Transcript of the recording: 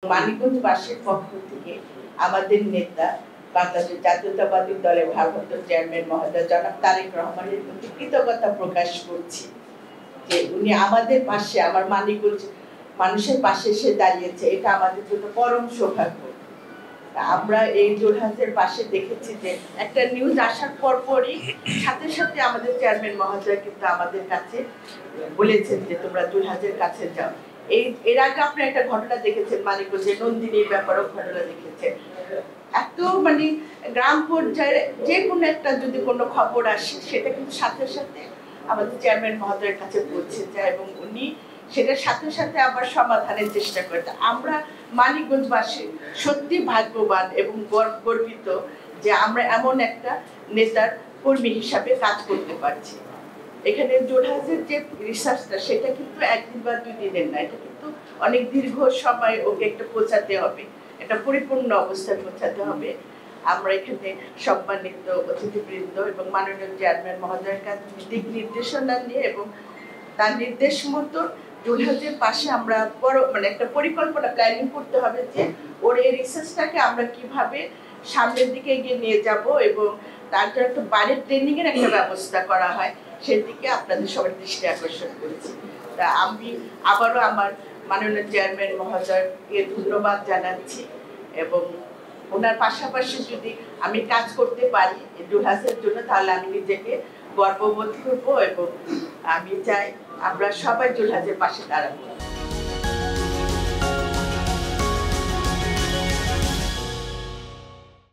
মানিকগঞ্জবাসীর পক্ষ থেকে আমাদের নেতা বাংলাদেশ জাতীয়তাবাদী দলের ভারপ্রাপ্ত চেয়ারম্যান মহোদয় জনাব তারেক রহমানের প্রতি কৃতজ্ঞতা প্রকাশ করছি যে উনি আমাদের পাশে, আমার মানিকগঞ্জ মানুষের পাশে এসে দাঁড়িয়েছে। এটা আমাদের জন্য পরম সৌভাগ্য। আমরা এই জোরহাটের পাশে দেখেছি যে একটা নিউজ আসার পরপরই সাথে সাথে আমাদের চেয়ারম্যান মহোদয় কিন্তু আমাদের কাছে বলেছেন যে তোমরা জোরহাটের কাছে যাও। এর আগে আপনি একটা ঘটনা দেখেছেন, মানিকগঞ্জে নন্দিনীর ব্যাপারেও ঘটনা দেখেছেন। এত গ্রাম পর্যায়ে যে কোনো একটা যদি কোনো খবর আসে সেটা কিন্তু সাথে সাথে আমাদের চেয়ারম্যান মহোদয়ের কাছে পৌঁছে যায় এবং উনি সেটার সাথে সাথে আবার সমাধানের চেষ্টা করে। আমরা মানিকগঞ্জবাসী সত্যি ভাগ্যবান এবং গর্বিত যে আমরা এমন একটা নেতার কর্মী হিসাবে কাজ করতে পারছি। এখানে জোরহাটের যে রিসার্চটা সেটা কিন্তু একদিন বা দুই দিনের না, এটা কিন্তু অনেক দীর্ঘ সময় ওকে একটা পৌঁছাতে হবে, একটা পরিপূর্ণ অবস্থায় পৌঁছাতে হবে। আমরা এখানে সম্মানিত অতিথিবৃন্দ এবং মাননীয় চেয়ারম্যান মহোদয়ের কাছে দিক নির্দেশনা নিয়ে এবং তার নির্দেশ মতো জোরহাটের পাশে আমরা একটা পরিকল্পনা প্ল্যানিং করতে হবে যে ওর এই রিসার্চটাকে আমরা কিভাবে সামনের দিকে এগিয়ে নিয়ে যাব এবং তার জন্য একটা বাড়ির ট্রেনিং এর একটা ব্যবস্থা করা হয়, সেদিকে আপনাদের সবার দৃষ্টি আকর্ষণ করেছি। তা আমি আবারও আমার মাননীয় চেয়ারম্যান মহোদয়কে ধন্যবাদ জানাচ্ছি এবং ওনার পাশাপাশি যদি আমি কাজ করতে পারি জোরহাটের জন্য তাহলে আমি নিজেকে গর্ববোধ করবো এবং আমি চাই আমরা সবাই জোরহাটের পাশে দাঁড়াবো।